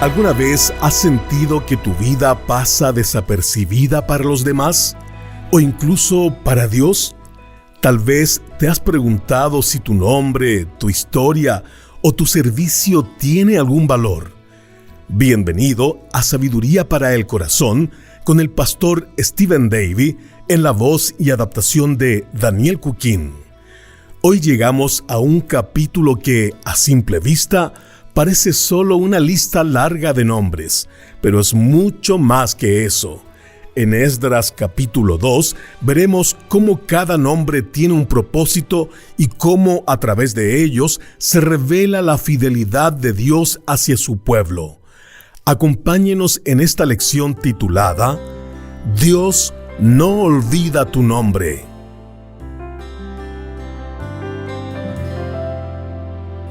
¿Alguna vez has sentido que tu vida pasa desapercibida para los demás? ¿O incluso para Dios? Tal vez te has preguntado si tu nombre, tu historia o tu servicio tiene algún valor. Bienvenido a Sabiduría para el Corazón con el pastor Stephen Davey en la voz y adaptación de Daniel Cuquín. Hoy llegamos a un capítulo que, a simple vista, parece solo una lista larga de nombres, pero es mucho más que eso. En Esdras capítulo 2 veremos cómo cada nombre tiene un propósito y cómo a través de ellos se revela la fidelidad de Dios hacia su pueblo. Acompáñenos en esta lección titulada Dios no olvida tu nombre.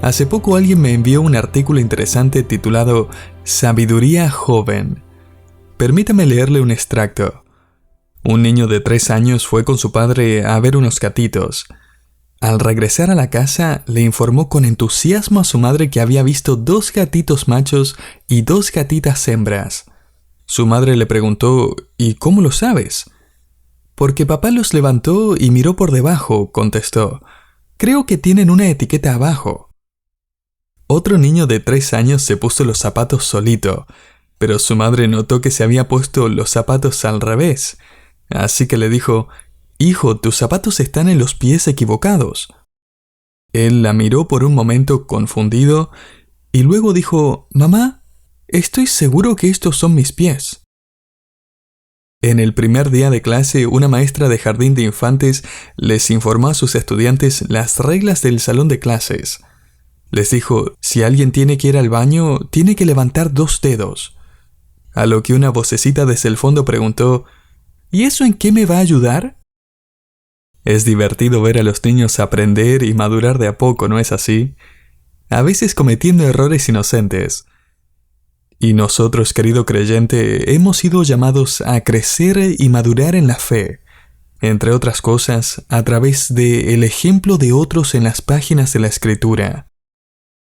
Hace poco alguien me envió un artículo interesante titulado Sabiduría Joven. Permítame leerle un extracto. Un niño de 3 años fue con su padre a ver unos gatitos. Al regresar a la casa, le informó con entusiasmo a su madre que había visto 2 gatitos machos y 2 gatitas hembras. Su madre le preguntó, ¿y cómo lo sabes? Porque papá los levantó y miró por debajo, contestó. Creo que tienen una etiqueta abajo. Otro niño de 3 años se puso los zapatos solito, pero su madre notó que se había puesto los zapatos al revés, así que le dijo, «Hijo, tus zapatos están en los pies equivocados». Él la miró por un momento confundido y luego dijo, «Mamá, estoy seguro que estos son mis pies». En el primer día de clase, una maestra de jardín de infantes les informó a sus estudiantes las reglas del salón de clases. Les dijo, si alguien tiene que ir al baño, tiene que levantar 2 dedos. A lo que una vocecita desde el fondo preguntó, ¿y eso en qué me va a ayudar? Es divertido ver a los niños aprender y madurar de a poco, ¿no es así? A veces cometiendo errores inocentes. Y nosotros, querido creyente, hemos sido llamados a crecer y madurar en la fe, entre otras cosas, a través del ejemplo de otros en las páginas de la Escritura.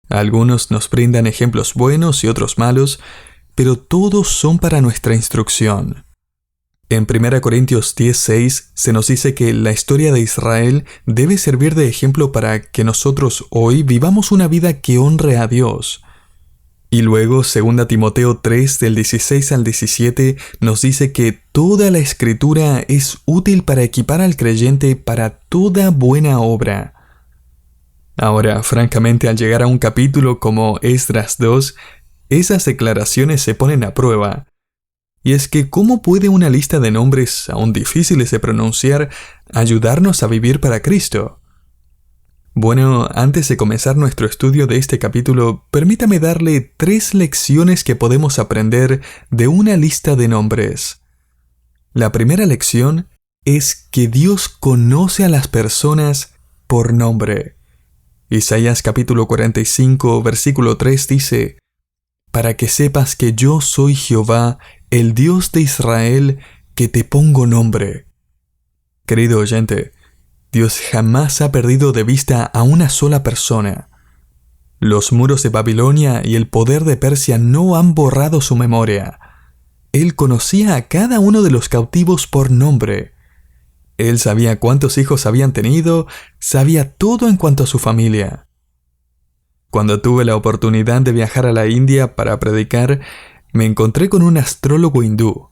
Algunos nos brindan ejemplos buenos y otros malos, pero todos son para nuestra instrucción. En 1 Corintios 10:6 se nos dice que la historia de Israel debe servir de ejemplo para que nosotros hoy vivamos una vida que honre a Dios. Y luego 2 Timoteo 3 del 16 al 17 nos dice que toda la Escritura es útil para equipar al creyente para toda buena obra. Ahora, francamente, al llegar a un capítulo como Esdras 2, esas declaraciones se ponen a prueba. Y es que, ¿cómo puede una lista de nombres, aún difíciles de pronunciar, ayudarnos a vivir para Cristo? Bueno, antes de comenzar nuestro estudio de este capítulo, permítame darle 3 lecciones que podemos aprender de una lista de nombres. La primera lección es que Dios conoce a las personas por nombre. Isaías capítulo 45, versículo 3 dice, «Para que sepas que yo soy Jehová, el Dios de Israel, que te pongo nombre». Querido oyente, Dios jamás ha perdido de vista a una sola persona. Los muros de Babilonia y el poder de Persia no han borrado su memoria. Él conocía a cada uno de los cautivos por nombre. Él sabía cuántos hijos habían tenido, sabía todo en cuanto a su familia. Cuando tuve la oportunidad de viajar a la India para predicar, me encontré con un astrólogo hindú.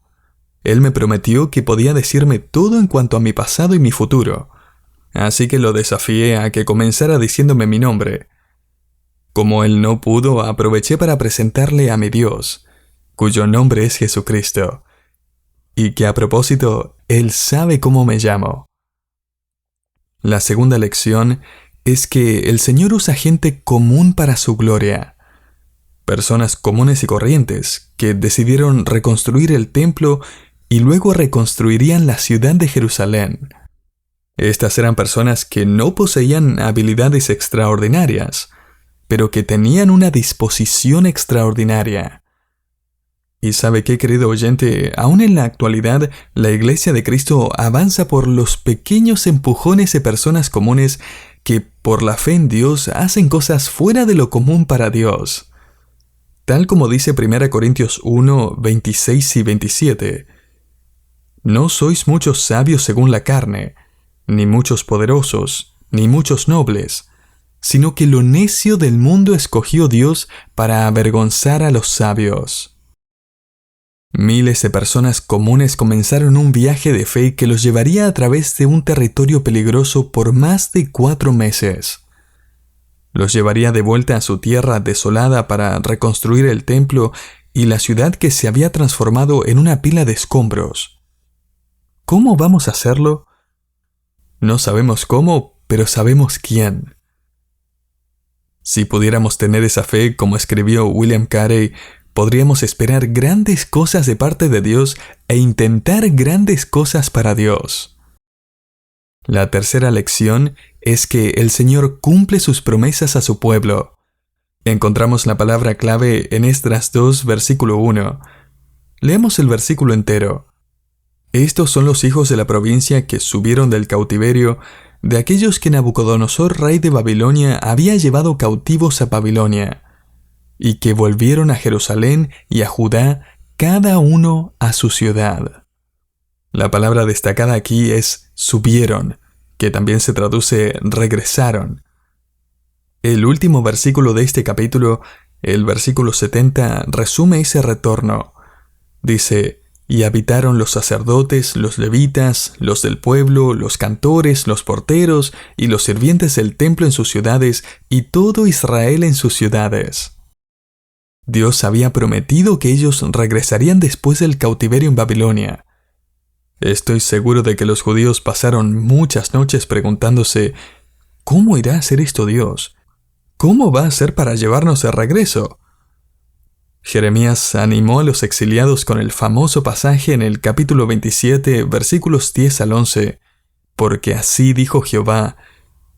Él me prometió que podía decirme todo en cuanto a mi pasado y mi futuro, así que lo desafié a que comenzara diciéndome mi nombre. Como él no pudo, aproveché para presentarle a mi Dios, cuyo nombre es Jesucristo. Y que a propósito, Él sabe cómo me llamo. La segunda lección es que el Señor usa gente común para su gloria. Personas comunes y corrientes que decidieron reconstruir el templo y luego reconstruirían la ciudad de Jerusalén. Estas eran personas que no poseían habilidades extraordinarias, pero que tenían una disposición extraordinaria. Y ¿sabe qué, querido oyente? Aún en la actualidad, la Iglesia de Cristo avanza por los pequeños empujones de personas comunes que por la fe en Dios hacen cosas fuera de lo común para Dios. Tal como dice 1 Corintios 1, 26 y 27. No sois muchos sabios según la carne, ni muchos poderosos, ni muchos nobles, sino que lo necio del mundo escogió Dios para avergonzar a los sabios. Miles de personas comunes comenzaron un viaje de fe que los llevaría a través de un territorio peligroso por más de 4 meses. Los llevaría de vuelta a su tierra desolada para reconstruir el templo y la ciudad que se había transformado en una pila de escombros. ¿Cómo vamos a hacerlo? No sabemos cómo, pero sabemos quién. Si pudiéramos tener esa fe, como escribió William Carey, podríamos esperar grandes cosas de parte de Dios e intentar grandes cosas para Dios. La tercera lección es que el Señor cumple sus promesas a su pueblo. Encontramos la palabra clave en Esdras 2, versículo 1. Leemos el versículo entero. Estos son los hijos de la provincia que subieron del cautiverio, de aquellos que Nabucodonosor, rey de Babilonia, había llevado cautivos a Babilonia, y que volvieron a Jerusalén y a Judá, cada uno a su ciudad. La palabra destacada aquí es subieron, que también se traduce regresaron. El último versículo de este capítulo, el versículo 70, resume ese retorno. Dice: y habitaron los sacerdotes, los levitas, los del pueblo, los cantores, los porteros y los sirvientes del templo en sus ciudades, y todo Israel en sus ciudades. Dios había prometido que ellos regresarían después del cautiverio en Babilonia. Estoy seguro de que los judíos pasaron muchas noches preguntándose: ¿cómo irá a hacer esto Dios? ¿Cómo va a hacer para llevarnos de regreso? Jeremías animó a los exiliados con el famoso pasaje en el capítulo 27, versículos 10 al 11, porque así dijo Jehová: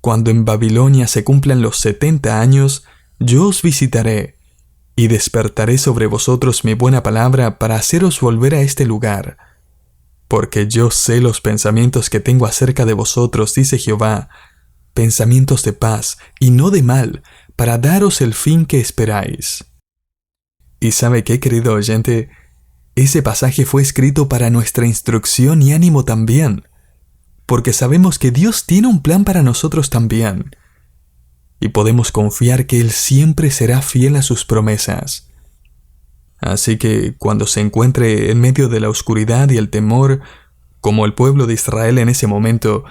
cuando en Babilonia se cumplan los 70 años, yo os visitaré, y despertaré sobre vosotros mi buena palabra para haceros volver a este lugar. Porque yo sé los pensamientos que tengo acerca de vosotros, dice Jehová, pensamientos de paz y no de mal, para daros el fin que esperáis. ¿Y sabe qué, querido oyente? Ese pasaje fue escrito para nuestra instrucción y ánimo también, porque sabemos que Dios tiene un plan para nosotros también, y podemos confiar que Él siempre será fiel a sus promesas. Así que cuando se encuentre en medio de la oscuridad y el temor, como el pueblo de Israel en ese momento,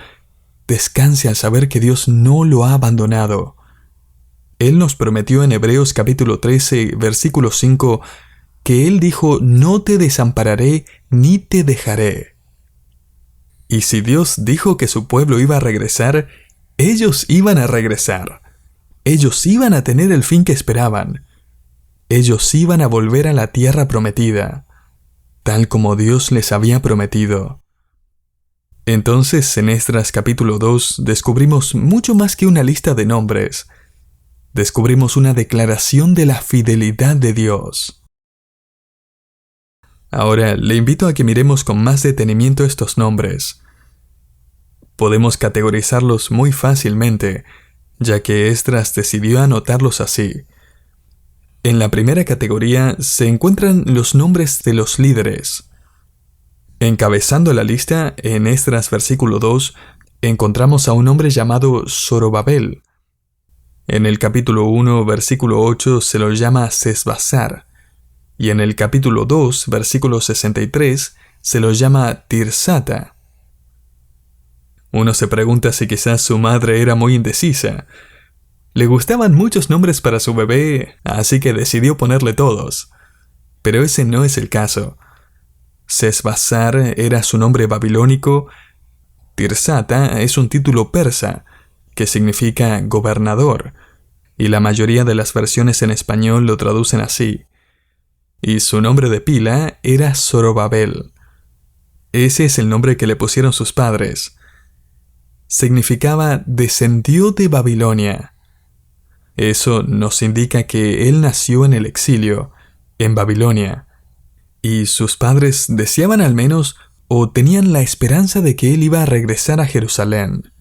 descanse al saber que Dios no lo ha abandonado. Él nos prometió en Hebreos capítulo 13, versículo 5, que Él dijo: no te desampararé ni te dejaré. Y si Dios dijo que su pueblo iba a regresar, ellos iban a regresar. Ellos iban a tener el fin que esperaban. Ellos iban a volver a la tierra prometida, tal como Dios les había prometido. Entonces, en Esdras capítulo 2, descubrimos mucho más que una lista de nombres. Descubrimos una declaración de la fidelidad de Dios. Ahora, le invito a que miremos con más detenimiento estos nombres. Podemos categorizarlos muy fácilmente, ya que Esdras decidió anotarlos así. En la primera categoría se encuentran los nombres de los líderes. Encabezando la lista, en Esdras versículo 2, encontramos a un hombre llamado Zorobabel. En el capítulo 1, versículo 8, se lo llama Sesbazar, y en el capítulo 2, versículo 63, se lo llama Tirsata. Uno se pregunta si quizás su madre era muy indecisa. Le gustaban muchos nombres para su bebé, así que decidió ponerle todos. Pero ese no es el caso. Sesbazar era su nombre babilónico. Tirsata es un título persa, que significa gobernador, y la mayoría de las versiones en español lo traducen así. Y su nombre de pila era Zorobabel. Ese es el nombre que le pusieron sus padres. Significaba descendió de Babilonia. Eso nos indica que él nació en el exilio, en Babilonia, y sus padres deseaban al menos o tenían la esperanza de que él iba a regresar a Jerusalén.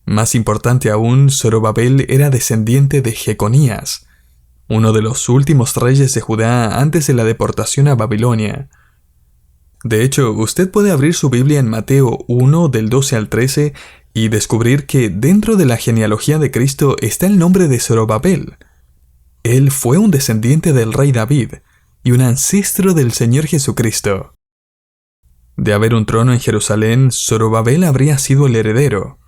Más importante aún, Zorobabel era descendiente de Jeconías, uno de los últimos reyes de Judá antes de la deportación a Babilonia. De hecho, usted puede abrir su Biblia en Mateo 1 del 12 al 13 y descubrir que dentro de la genealogía de Cristo está el nombre de Zorobabel. Él fue un descendiente del rey David y un ancestro del Señor Jesucristo. De haber un trono en Jerusalén, Zorobabel habría sido el heredero.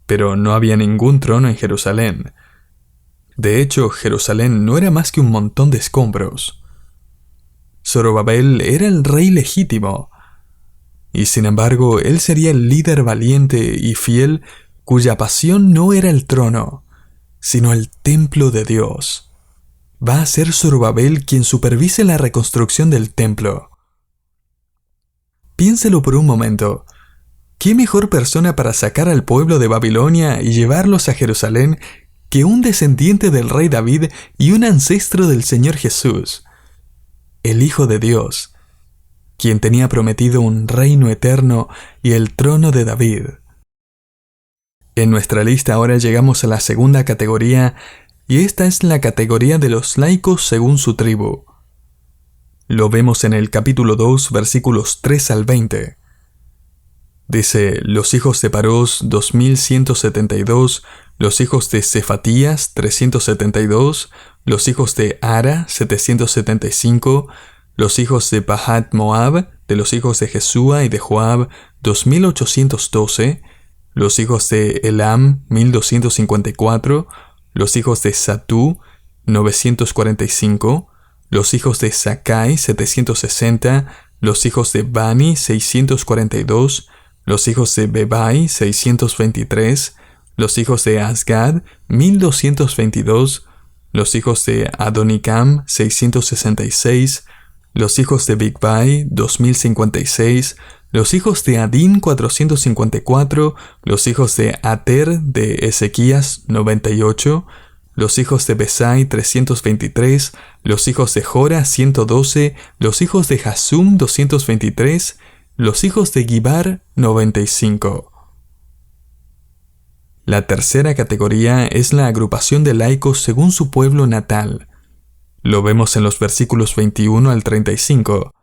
Pero no había ningún trono en Jerusalén. De hecho, Jerusalén no era más que un montón de escombros. Zorobabel era el rey legítimo, y sin embargo, él sería el líder valiente y fiel cuya pasión no era el trono, sino el templo de Dios. Va a ser Zorobabel quien supervise la reconstrucción del templo. Piénselo por un momento. ¿Qué mejor persona para sacar al pueblo de Babilonia y llevarlos a Jerusalén que un descendiente del rey David y un ancestro del Señor Jesús, el Hijo de Dios, quien tenía prometido un reino eterno y el trono de David? En nuestra lista ahora llegamos a la segunda categoría, y esta es la categoría de los laicos según su tribu. Lo vemos en el capítulo 2, versículos 3 al 20. Dice: los hijos de Parós, 2172, los hijos de Cefatías, 372, los hijos de Ara, 775, los hijos de Pahat Moab, de los hijos de Jesúa y de Joab, 2812, los hijos de Elam, 1254, los hijos de Satú, 945, los hijos de Sakai, 760, los hijos de Bani, 642, los hijos de Bebai, 623, los hijos de Asgad, 1222, los hijos de Adonicam, 666, los hijos de Bigvai, 2056, los hijos de Adín, 454, los hijos de Ater de Ezequías, 98, los hijos de Besai, 323, los hijos de Jora, 112, los hijos de Hasum, 223, los hijos de Gibar, 95. La tercera categoría es la agrupación de laicos según su pueblo natal. Lo vemos en los versículos 21 al 35.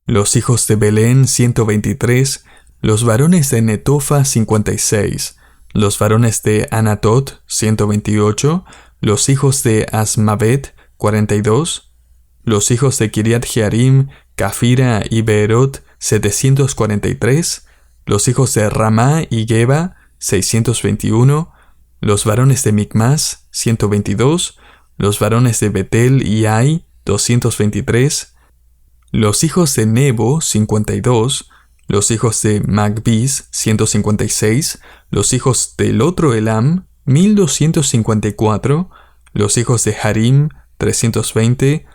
Los hijos de Belén, 123, los varones de Netofa, 56, los varones de Anatot, 128, los hijos de Asmavet, 42, los hijos de Kiriat Jearim, Cafira y Beerot, 743, los hijos de Ramá y Geba, 621, los varones de Micmas, 122, los varones de Betel y Ai, 223, los hijos de Nebo, 52, los hijos de Magbis, 156, los hijos del otro Elam, 1254, los hijos de Harim, 320,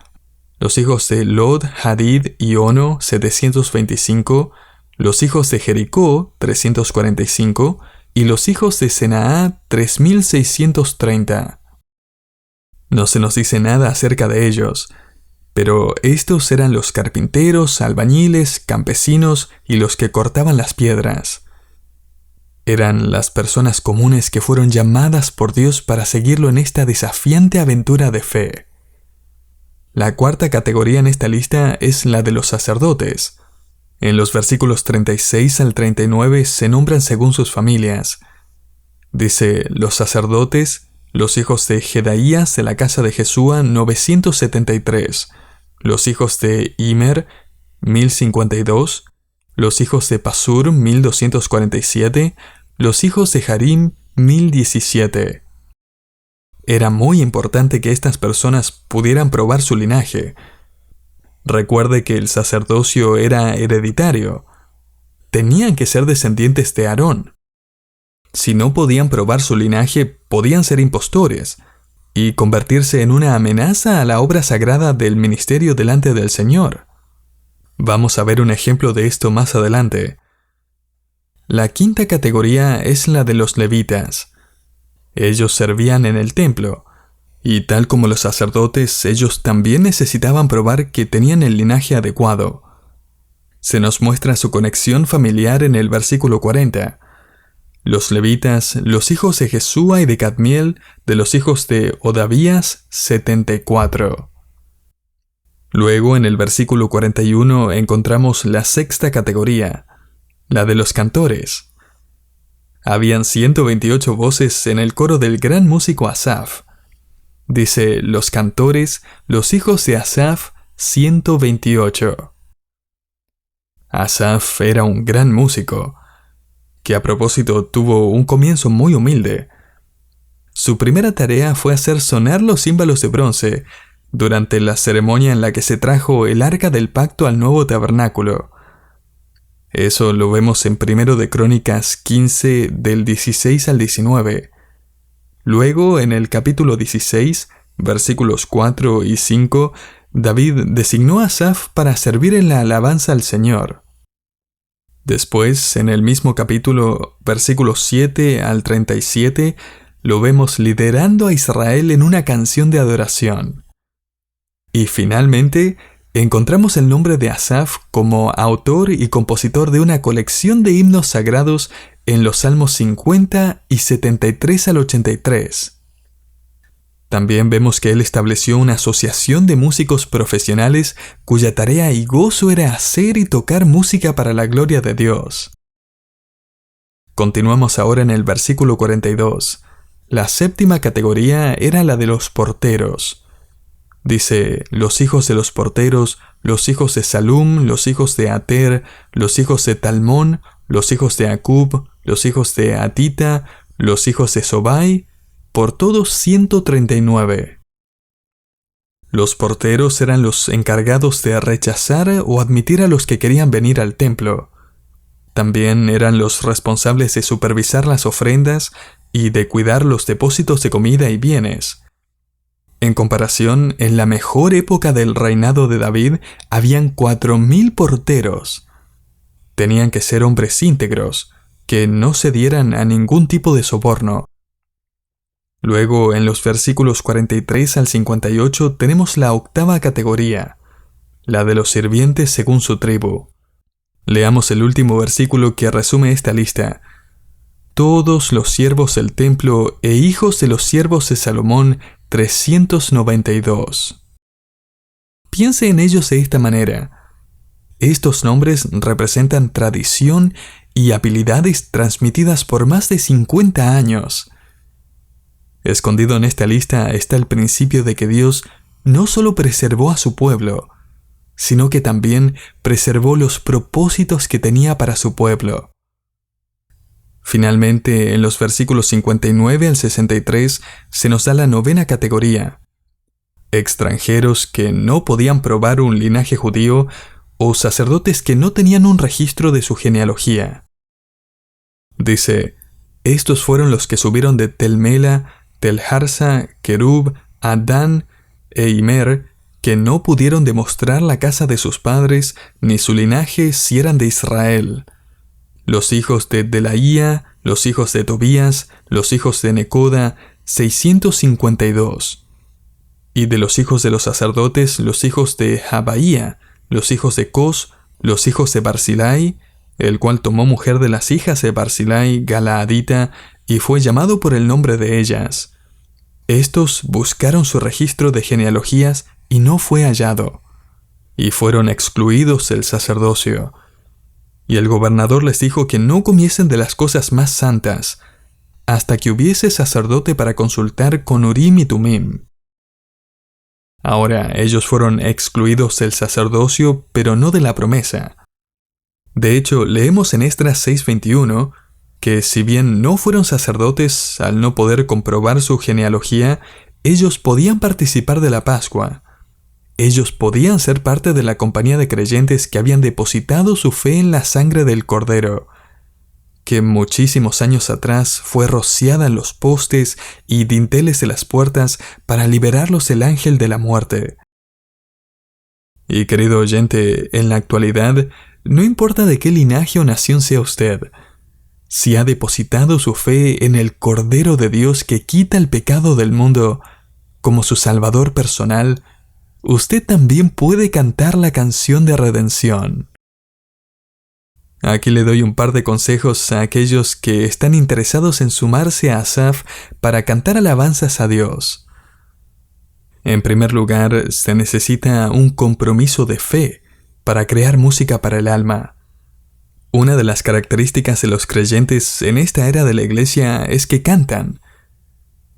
los hijos de Lod, Hadid y Ono, 725, los hijos de Jericó, 345, y los hijos de Senaá, 3630. No se nos dice nada acerca de ellos, pero estos eran los carpinteros, albañiles, campesinos y los que cortaban las piedras. Eran las personas comunes que fueron llamadas por Dios para seguirlo en esta desafiante aventura de fe. La cuarta categoría en esta lista es la de los sacerdotes. En los versículos 36 al 39 se nombran según sus familias. Dice: los sacerdotes, los hijos de Jedaías de la casa de Jesúa, 973, los hijos de Imer, 1052, los hijos de Pasur, 1247, los hijos de Harim, 1017. Era muy importante que estas personas pudieran probar su linaje. Recuerde que el sacerdocio era hereditario. Tenían que ser descendientes de Aarón. Si no podían probar su linaje, podían ser impostores y convertirse en una amenaza a la obra sagrada del ministerio delante del Señor. Vamos a ver un ejemplo de esto más adelante. La quinta categoría es la de los levitas. Ellos servían en el templo, y tal como los sacerdotes, ellos también necesitaban probar que tenían el linaje adecuado. Se nos muestra su conexión familiar en el versículo 40. Los levitas, los hijos de Jesúa y de Cadmiel, de los hijos de Odavías, 74. Luego, en el versículo 41, encontramos la sexta categoría, la de los cantores. Habían 128 voces en el coro del gran músico Asaf. Dice, los cantores, los hijos de Asaf, 128. Asaf era un gran músico, que a propósito tuvo un comienzo muy humilde. Su primera tarea fue hacer sonar los címbalos de bronce durante la ceremonia en la que se trajo el arca del pacto al nuevo tabernáculo. Eso lo vemos en 1 de Crónicas 15 del 16 al 19. Luego, en el capítulo 16, versículos 4 y 5, David designó a Asaf para servir en la alabanza al Señor. Después, en el mismo capítulo, versículos 7 al 37, lo vemos liderando a Israel en una canción de adoración. Y finalmente, encontramos el nombre de Asaf como autor y compositor de una colección de himnos sagrados en los Salmos 50 y 73 al 83. También vemos que él estableció una asociación de músicos profesionales cuya tarea y gozo era hacer y tocar música para la gloria de Dios. Continuamos ahora en el versículo 42. La séptima categoría era la de los porteros. Dice, los hijos de los porteros, los hijos de Salum, los hijos de Ater, los hijos de Talmón, los hijos de Acub, los hijos de Atita, los hijos de Sobai, por todos 139. Los porteros eran los encargados de rechazar o admitir a los que querían venir al templo. También eran los responsables de supervisar las ofrendas y de cuidar los depósitos de comida y bienes. En comparación, en la mejor época del reinado de David, habían 4,000 porteros. Tenían que ser hombres íntegros, que no cedieran a ningún tipo de soborno. Luego, en los versículos 43 al 58, tenemos la octava categoría, la de los sirvientes según su tribu. Leamos el último versículo que resume esta lista. Todos los siervos del templo e hijos de los siervos de Salomón, 392. Piense en ellos de esta manera. Estos nombres representan tradición y habilidades transmitidas por más de 50 años. Escondido en esta lista está el principio de que Dios no solo preservó a su pueblo, sino que también preservó los propósitos que tenía para su pueblo. Finalmente, en los versículos 59 al 63 se nos da la novena categoría. Extranjeros que no podían probar un linaje judío o sacerdotes que no tenían un registro de su genealogía. Dice, estos fueron los que subieron de Tel-Mela, Tel-Harsa, Kerub, Adán e Imer, que no pudieron demostrar la casa de sus padres ni su linaje si eran de Israel. Los hijos de Delaía, los hijos de Tobías, los hijos de Necoda, 652. Y de los hijos de los sacerdotes, los hijos de Habaía, los hijos de Cos, los hijos de Barzilai, el cual tomó mujer de las hijas de Barzilai, Galaadita, y fue llamado por el nombre de ellas. Estos buscaron su registro de genealogías y no fue hallado, y fueron excluidos del sacerdocio. Y el gobernador les dijo que no comiesen de las cosas más santas, hasta que hubiese sacerdote para consultar con Urim y Tumim. Ahora ellos fueron excluidos del sacerdocio, pero no de la promesa. De hecho, leemos en Esdras 6:21 que si bien no fueron sacerdotes, al no poder comprobar su genealogía, ellos podían participar de la Pascua. Ellos podían ser parte de la compañía de creyentes que habían depositado su fe en la sangre del Cordero, que muchísimos años atrás fue rociada en los postes y dinteles de las puertas para liberarlos del ángel de la muerte. Y querido oyente, en la actualidad, no importa de qué linaje o nación sea usted, si ha depositado su fe en el Cordero de Dios que quita el pecado del mundo como su Salvador personal, usted también puede cantar la canción de redención. Aquí le doy un par de consejos a aquellos que están interesados en sumarse a Asaf para cantar alabanzas a Dios. En primer lugar, se necesita un compromiso de fe para crear música para el alma. Una de las características de los creyentes en esta era de la iglesia es que cantan.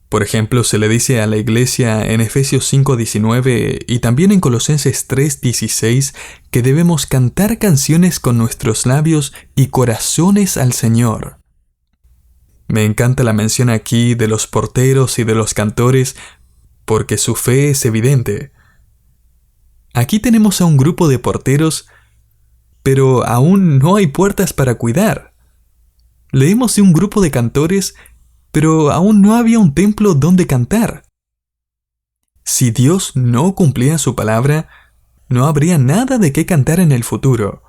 Por ejemplo, se le dice a la iglesia en Efesios 5:19 y también en Colosenses 3:16 que debemos cantar canciones con nuestros labios y corazones al Señor. Me encanta la mención aquí de los porteros y de los cantores porque su fe es evidente. Aquí tenemos a un grupo de porteros, pero aún no hay puertas para cuidar. Leemos de un grupo de cantores, pero aún no había un templo donde cantar. Si Dios no cumplía su palabra, no habría nada de qué cantar en el futuro.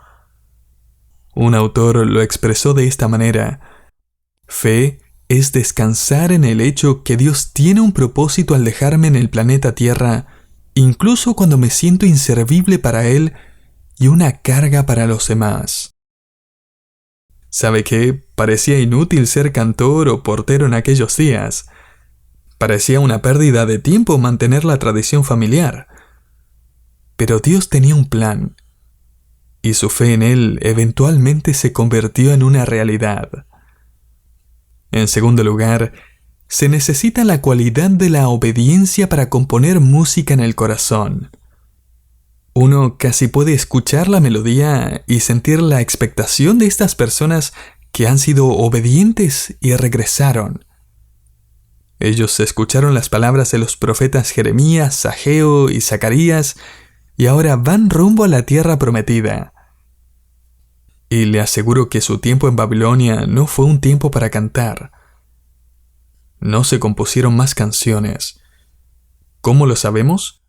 Un autor lo expresó de esta manera: fe es descansar en el hecho que Dios tiene un propósito al dejarme en el planeta Tierra, incluso cuando me siento inservible para Él y una carga para los demás. ¿Sabe qué? Parecía inútil ser cantor o portero en aquellos días. Parecía una pérdida de tiempo mantener la tradición familiar. Pero Dios tenía un plan, y su fe en Él eventualmente se convirtió en una realidad. En segundo lugar, se necesita la cualidad de la obediencia para componer música en el corazón. Uno casi puede escuchar la melodía y sentir la expectación de estas personas que han sido obedientes y regresaron. Ellos escucharon las palabras de los profetas Jeremías, Ageo y Zacarías y ahora van rumbo a la tierra prometida. Y le aseguro que su tiempo en Babilonia no fue un tiempo para cantar. No se compusieron más canciones. ¿Cómo lo sabemos?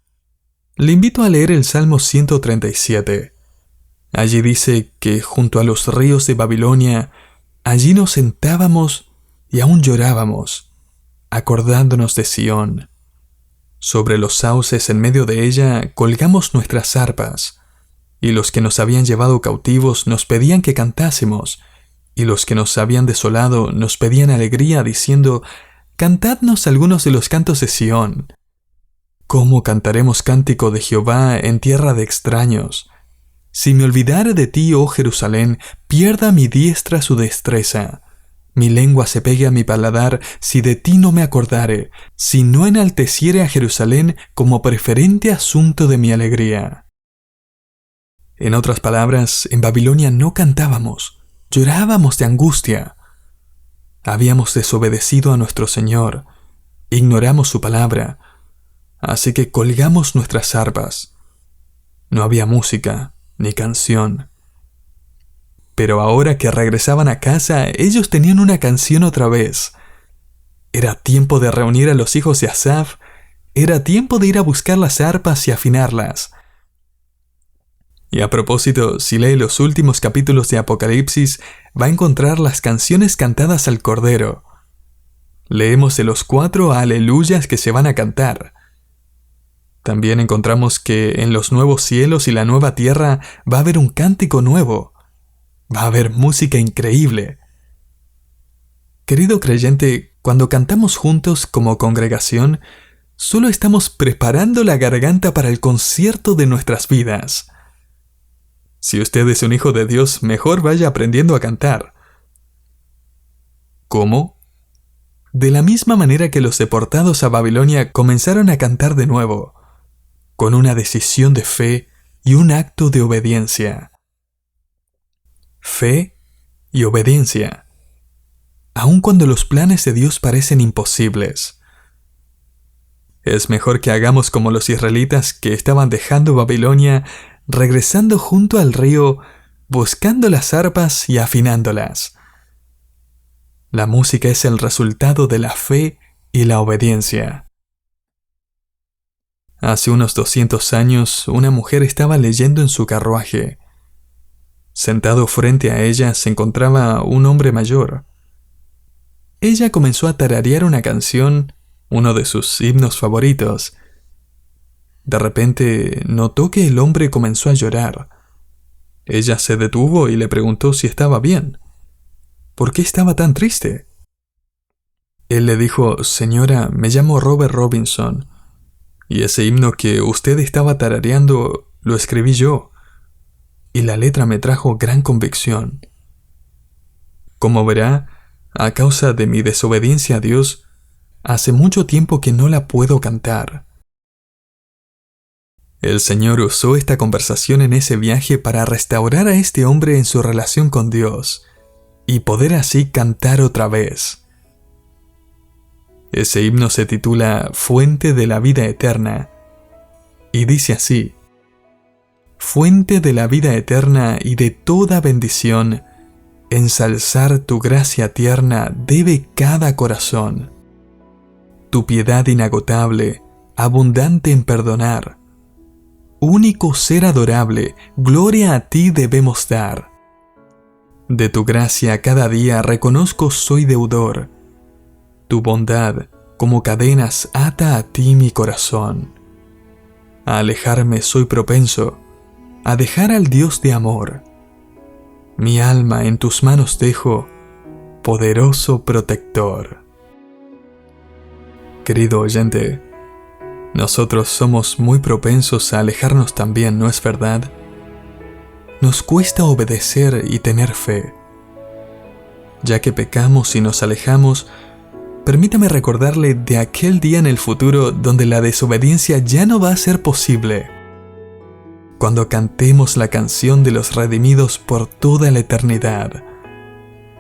Le invito a leer el Salmo 137. Allí dice que junto a los ríos de Babilonia, allí nos sentábamos y aún llorábamos, acordándonos de Sión. Sobre los sauces en medio de ella colgamos nuestras arpas, y los que nos habían llevado cautivos nos pedían que cantásemos, y los que nos habían desolado nos pedían alegría, diciendo: cantadnos algunos de los cantos de Sión. ¿Cómo cantaremos cántico de Jehová en tierra de extraños? Si me olvidare de ti, oh Jerusalén, pierda mi diestra su destreza. Mi lengua se pegue a mi paladar si de ti no me acordare, si no enalteciere a Jerusalén como preferente asunto de mi alegría. En otras palabras, en Babilonia no cantábamos, llorábamos de angustia. Habíamos desobedecido a nuestro Señor, ignoramos su palabra, así que colgamos nuestras arpas. No había música ni canción. Pero ahora que regresaban a casa, ellos tenían una canción otra vez. Era tiempo de reunir a los hijos de Asaf, era tiempo de ir a buscar las arpas y afinarlas. Y a propósito, si lee los últimos capítulos de Apocalipsis, va a encontrar las canciones cantadas al Cordero. Leemos de los 4 aleluyas que se van a cantar. También encontramos que en los nuevos cielos y la nueva tierra va a haber un cántico nuevo. Va a haber música increíble. Querido creyente, cuando cantamos juntos como congregación, solo estamos preparando la garganta para el concierto de nuestras vidas. Si usted es un hijo de Dios, mejor vaya aprendiendo a cantar. ¿Cómo? De la misma manera que los deportados a Babilonia comenzaron a cantar de nuevo, con una decisión de fe y un acto de obediencia. Fe y obediencia, aun cuando los planes de Dios parecen imposibles. Es mejor que hagamos como los israelitas que estaban dejando Babilonia, regresando junto al río, buscando las arpas y afinándolas. La música es el resultado de la fe y la obediencia. Hace unos 200 años, una mujer estaba leyendo en su carruaje. Sentado frente a ella se encontraba un hombre mayor. Ella comenzó a tararear una canción, uno de sus himnos favoritos. De repente notó que el hombre comenzó a llorar. Ella se detuvo y le preguntó si estaba bien. ¿Por qué estaba tan triste? Él le dijo: Señora, me llamo Robert Robinson, y ese himno que usted estaba tarareando lo escribí yo, y la letra me trajo gran convicción. Como verá, a causa de mi desobediencia a Dios, hace mucho tiempo que no la puedo cantar. El Señor usó esta conversación en ese viaje para restaurar a este hombre en su relación con Dios y poder así cantar otra vez. Ese himno se titula Fuente de la vida eterna y dice así: Fuente de la vida eterna y de toda bendición, ensalzar tu gracia tierna debe cada corazón. Tu piedad inagotable, abundante en perdonar, único ser adorable, gloria a ti debemos dar. De tu gracia cada día reconozco soy deudor. Tu bondad, como cadenas, ata a ti mi corazón. A alejarme soy propenso, a dejar al Dios de amor. Mi alma en tus manos dejo, poderoso protector. Querido oyente, nosotros somos muy propensos a alejarnos también, ¿no es verdad? Nos cuesta obedecer y tener fe. Ya que pecamos y nos alejamos, permítame recordarle de aquel día en el futuro donde la desobediencia ya no va a ser posible. Cuando cantemos la canción de los redimidos por toda la eternidad.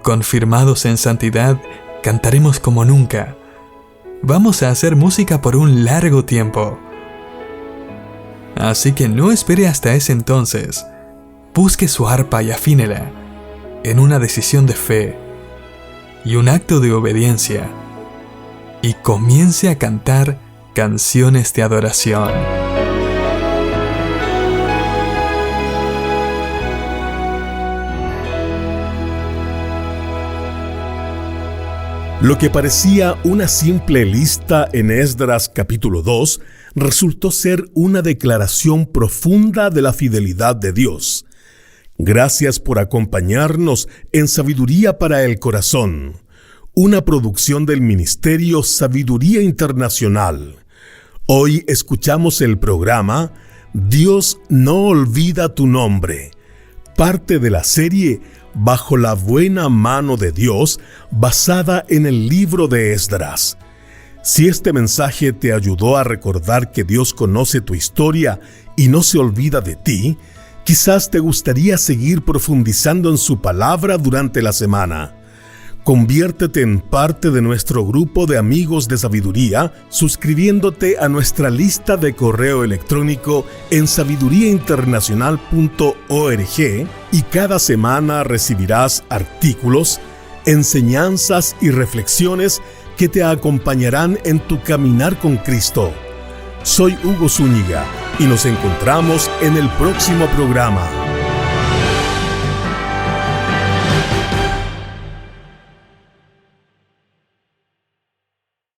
Confirmados en santidad, cantaremos como nunca. Vamos a hacer música por un largo tiempo. Así que no espere hasta ese entonces. Busque su arpa y afínela en una decisión de fe y un acto de obediencia, y comience a cantar canciones de adoración. Lo que parecía una simple lista en Esdras capítulo 2 resultó ser una declaración profunda de la fidelidad de Dios. Gracias por acompañarnos en Sabiduría para el Corazón, una producción del Ministerio Sabiduría Internacional. Hoy escuchamos el programa Dios no olvida tu nombre, parte de la serie Bajo la buena mano de Dios, basada en el libro de Esdras. Si este mensaje te ayudó a recordar que Dios conoce tu historia y no se olvida de ti, quizás te gustaría seguir profundizando en su palabra durante la semana. Conviértete en parte de nuestro grupo de amigos de sabiduría, suscribiéndote a nuestra lista de correo electrónico en sabiduriainternacional.org, y cada semana recibirás artículos, enseñanzas y reflexiones que te acompañarán en tu caminar con Cristo. Soy Hugo Zúñiga y nos encontramos en el próximo programa.